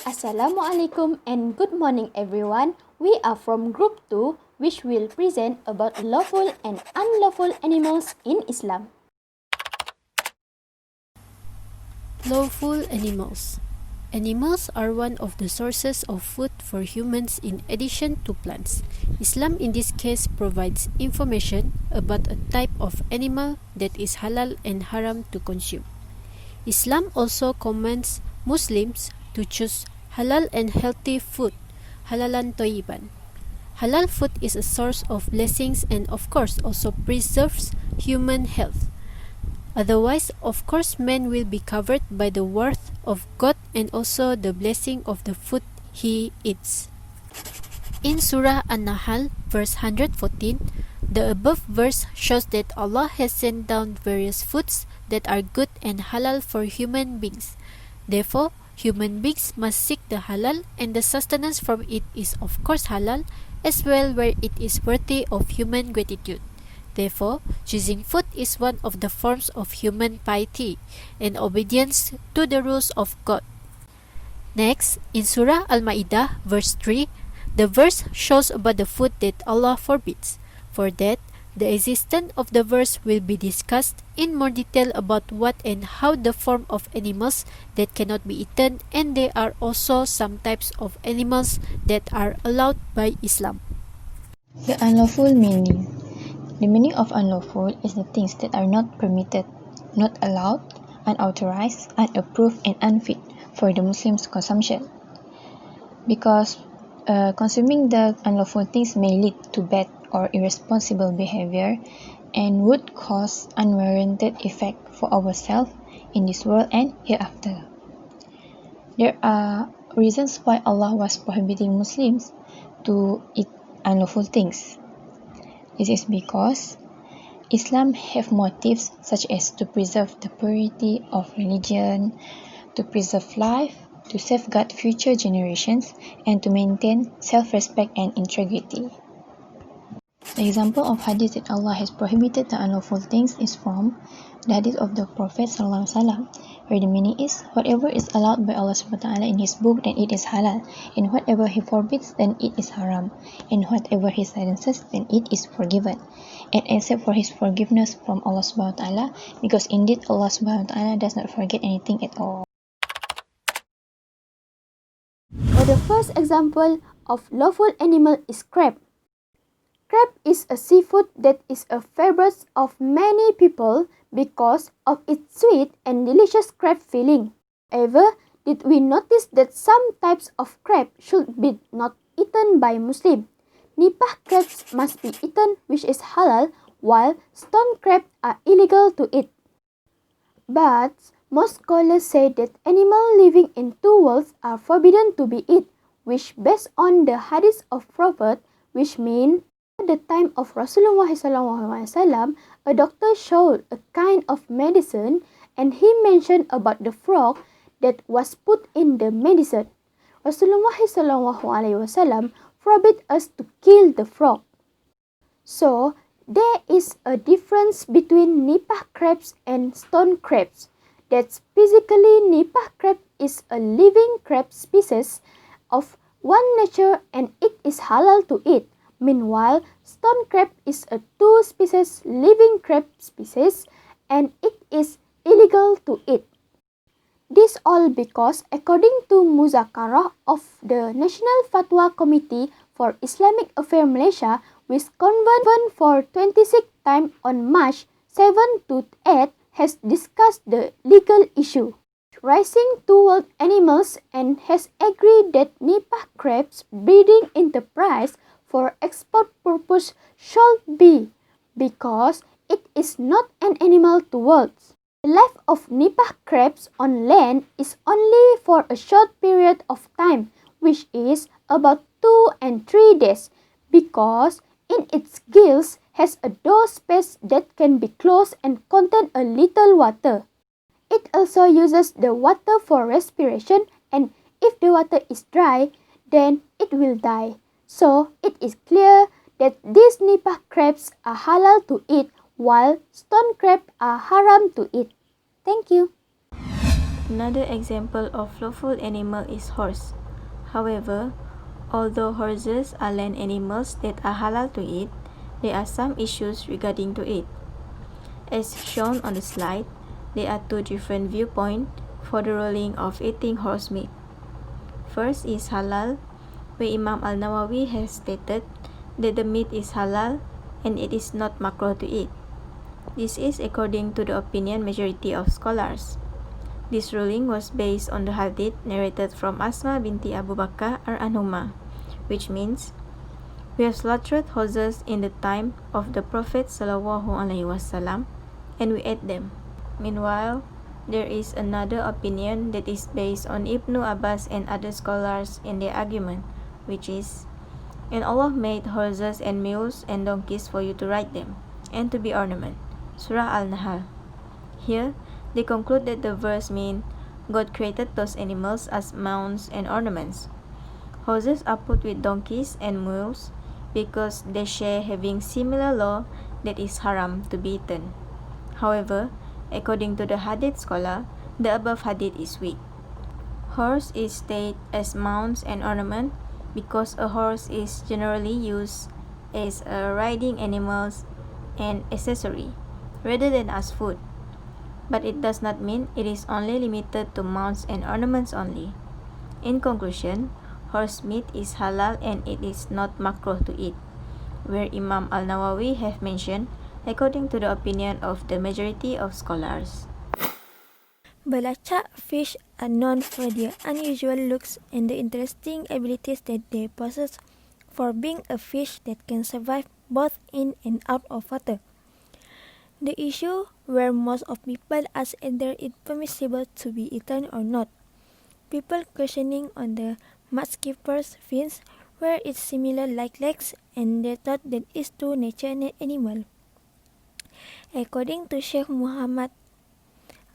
Assalamualaikum and good morning everyone. We are from group 2 which will present about lawful and unlawful animals in Islam. Lawful animals. Animals are one of the sources of food for humans in addition to plants. Islam in this case provides information about a type of animal that is halal and haram to consume. Islam also commands Muslims to choose halal and healthy food, halalan toyiban. Halal food is a source of blessings and of course also preserves human health. Otherwise, of course, man will be covered by the wrath of God and also the blessing of the food he eats. In Surah An-Nahl, verse 114, the above verse shows that Allah has sent down various foods that are good and halal for human beings. Therefore, human beings must seek the halal, and the sustenance from it is of course halal, as well where it is worthy of human gratitude. Therefore, choosing food is one of the forms of human piety and obedience to the rules of God. Next, in Surah Al-Ma'idah, verse 3, the verse shows about the food that Allah forbids. For that, the existence of the verse will be discussed in more detail about what and how the form of animals that cannot be eaten, and there are also some types of animals that are allowed by Islam. The unlawful meaning. The meaning of unlawful is the things that are not permitted, not allowed, unauthorized, unapproved, and unfit for the Muslim's consumption. Because consuming the unlawful things may lead to bad or irresponsible behavior and would cause unwarranted effect for ourselves in this world and hereafter. There are reasons why Allah was prohibiting Muslims to eat unlawful things. This is because Islam have motives such as to preserve the purity of religion, to preserve life, to safeguard future generations, and to maintain self-respect and integrity. The example of hadith that Allah has prohibited the unlawful things is from the hadith of the Prophet ﷺ, where the meaning is, whatever is allowed by Allah SWT in His book, then it is halal, and whatever He forbids, then it is haram, and whatever He silences, then it is forgiven, and except for His forgiveness from Allah SWT, because indeed Allah SWT does not forget anything at all. For the first example of lawful animal is crab. Crab is a seafood that is a favorite of many people because of its sweet and delicious crab filling. However, did we notice that some types of crab should be not eaten by Muslim? Nipah crabs must be eaten, which is halal, while stone crabs are illegal to eat. But most scholars say that animals living in two worlds are forbidden to be eaten, which based on the hadith of Prophet, which mean at the time of Rasulullah SAW, a doctor showed a kind of medicine and he mentioned about the frog that was put in the medicine. Rasulullah SAW forbid us to kill the frog. So, there is a difference between nipah crabs and stone crabs. That's physically nipah crab is a living crab species of one nature and it is halal to eat. Meanwhile, stone crab is a two species living crab species and it is illegal to eat. This all because according to Muzakarah of the National Fatwa Committee for Islamic Affairs Malaysia, which convened for 26th time on March 7 to 8, has discussed the legal issue, raising toward animals, and has agreed that nipah crabs breeding enterprise for export purpose should be, because it is not an animal to worlds. The life of nipah crabs on land is only for a short period of time, which is about 2 and 3 days, because in its gills has a door space that can be closed and contain a little water. It also uses the water for respiration, and if the water is dry, then it will die. So, it is clear that these nipah crabs are halal to eat, while stone crabs are haram to eat. Thank you. Another example of lawful animal is horse. However, although horses are land animals that are halal to eat, there are some issues regarding to it. As shown on the slide, there are two different viewpoints for the ruling of eating horse meat. First is halal, where Imam Al-Nawawi has stated that the meat is halal and it is not makruh to eat. This is according to the opinion majority of scholars. This ruling was based on the hadith narrated from Asma binti Abu Bakr anhuma, which means, we have slaughtered horses in the time of the Prophet ﷺ, and we ate them. Meanwhile, there is another opinion that is based on Ibn Abbas and other scholars in their argument, which is, and Allah made horses and mules and donkeys for you to ride them, and to be ornament. Surah Al-Nahl. Here, they conclude that the verse means God created those animals as mounts and ornaments. Horses are put with donkeys and mules because they share having similar law that is haram to be eaten. However, according to the hadith scholar, the above hadith is weak. Horse is stated as mounts and ornament because a horse is generally used as a riding animal and accessory rather than as food. But it does not mean it is only limited to mounts and ornaments only. In conclusion, horse meat is halal and it is not makruh to eat, where Imam Al-Nawawi have mentioned according to the opinion of the majority of scholars. Belacak fish are known for their unusual looks and the interesting abilities that they possess for being a fish that can survive both in and out of water. The issue where most of people ask whether it's permissible to be eaten or not. People questioning on the mudskipper's fins where it's similar like legs and they thought that it's to nature animal. According to Sheikh Muhammad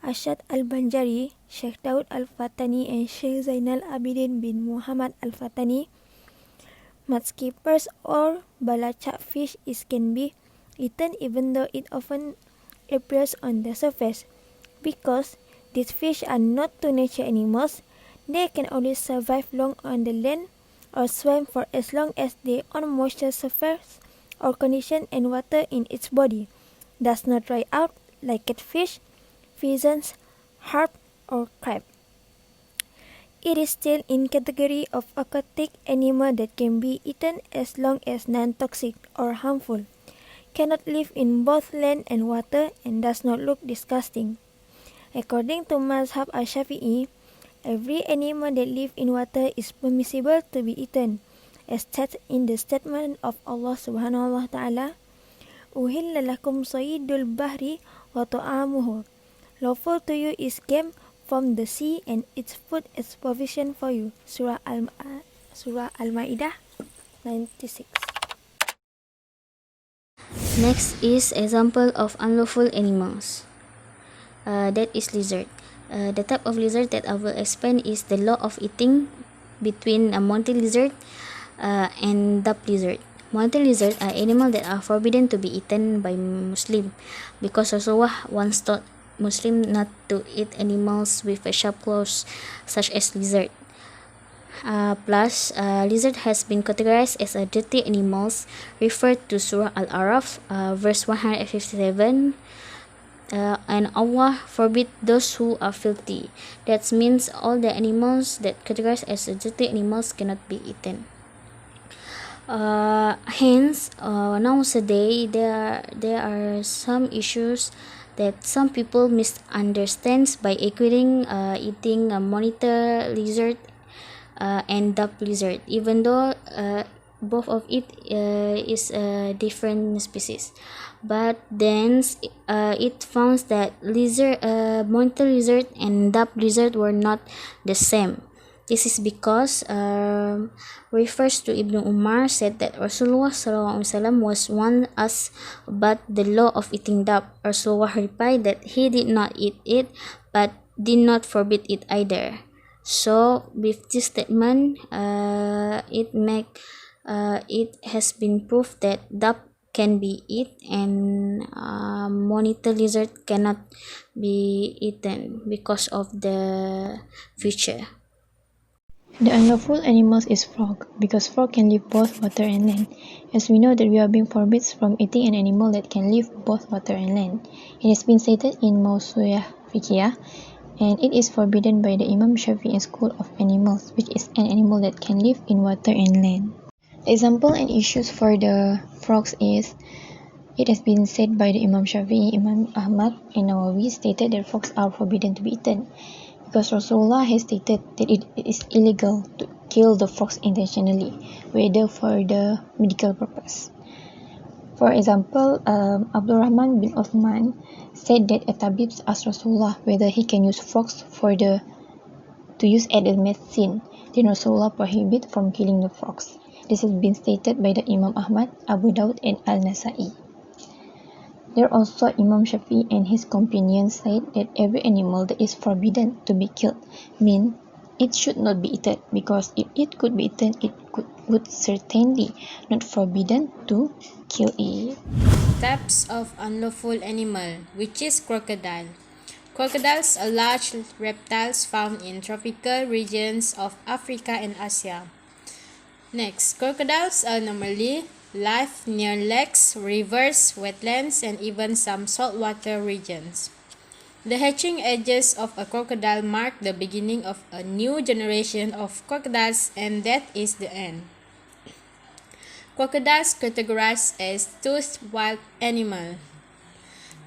Ashad Al-Banjari, Sheikh Daud Al-Fatani and Sheikh Zainal Abidin bin Muhammad Al-Fatani, mudskippers or balacak fish can be eaten even though it often appears on the surface. Because these fish are not to nature animals, they can only survive long on the land or swim for as long as they on moisture surface or condition and water in its body does not dry out like catfish, pheasants, harp, or crab. It is still in category of aquatic animal that can be eaten as long as non-toxic or harmful, cannot live in both land and water, and does not look disgusting. According to Mazhab al-Shafi'i, every animal that lives in water is permissible to be eaten, as stated in the statement of Allah subhanahu wa ta'ala, Uhilla lakum sayyidul bahri wa ta'amuhu. Lawful to you is game from the sea and its food is provision for you. Surah Al-Ma'idah 96. Next is example of unlawful animals. That is lizard. The type of lizard that I will explain is the law of eating between a mountain lizard and duck lizard. Mountain lizard are animals that are forbidden to be eaten by Muslim because Rasulullah once taught Muslim not to eat animals with a sharp claws such as lizard. Plus, lizard has been categorized as a dirty animals referred to Surah Al-Araf, verse 157. And Allah forbid those who are filthy. That means all the animals that categorized as dirty animals cannot be eaten. Hence, nowadays there are some issues that some people misunderstand by equating eating a monitor lizard and duck lizard, even though both of it is a different species. But then it found that monitor lizard and duck lizard were not the same. This is because refers to Ibn Umar said that Rasulullah SAW was one asked about the law of eating duck. Rasulullah replied that he did not eat it, but did not forbid it either. So with this statement, it has been proved that duck can be eaten, and monitor lizard cannot be eaten because of the feature. The unlawful animals is frog, because frog can live both water and land. As we know that we are being forbidden from eating an animal that can live both water and land. It has been stated in Mawsuyah Fiqhiyah, and it is forbidden by the Imam Shafi'i school of animals, which is an animal that can live in water and land. The example and issues for the frogs is, it has been said by the Imam Shafi'i, Imam Ahmad, and Nawawi stated that frogs are forbidden to be eaten, because Rasulullah has stated that it is illegal to kill the frogs intentionally, whether for the medical purpose. For example, Abdul Rahman bin Uthman said that a tabib asked Rasulullah whether he can use frogs to use as a medicine. Then Rasulullah prohibited from killing the frogs. This has been stated by the Imam Ahmad, Abu Dawud, and Al-Nasa'i. There also Imam Shafi'i and his companions said that every animal that is forbidden to be killed means it should not be eaten, because if it could be eaten, it would certainly not forbidden to kill it. Types of unlawful animal, which is crocodile. Crocodiles are large reptiles found in tropical regions of Africa and Asia. Next, crocodiles are normally live near lakes, rivers, wetlands, and even some saltwater regions. The hatching ages of a crocodile mark the beginning of a new generation of crocodiles, and that is the end. Crocodiles categorized as toothed wild animal.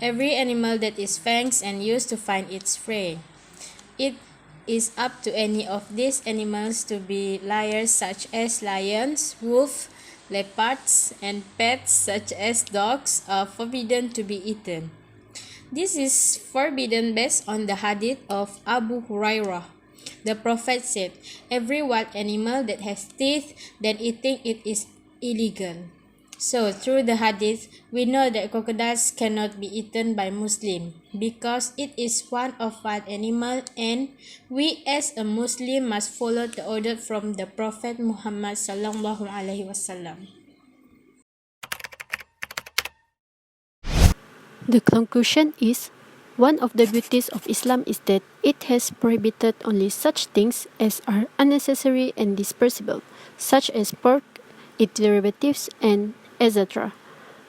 Every animal that is fangs and used to find its prey. It is up to any of these animals to be liars, such as lions, wolves, leopards, and pets such as dogs are forbidden to be eaten. This is forbidden based on the hadith of Abu Hurairah. The Prophet said, "Every wild animal that has teeth, then eating it is illegal." So, through the hadith, we know that crocodiles cannot be eaten by Muslim because it is one of wild animal, and we as a Muslim must follow the order from the Prophet Muhammad sallallahu alaihi wasallam. The conclusion is, one of the beauties of Islam is that it has prohibited only such things as are unnecessary and dispersible, such as pork, its derivatives, and etc.,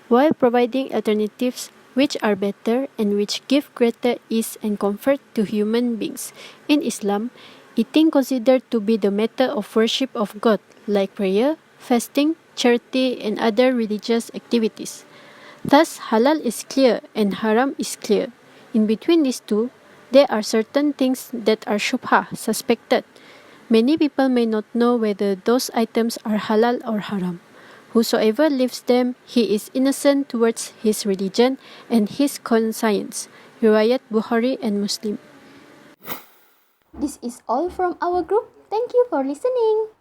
while providing alternatives which are better and which give greater ease and comfort to human beings. In Islam, eating considered to be the matter of worship of God, like prayer, fasting, charity, and other religious activities. Thus, halal is clear and haram is clear. In between these two, there are certain things that are shubha, suspected. Many people may not know whether those items are halal or haram. Whosoever leaves them, he is innocent towards his religion and his conscience. Riwayat Bukhari and Muslim. This is all from our group. Thank you for listening.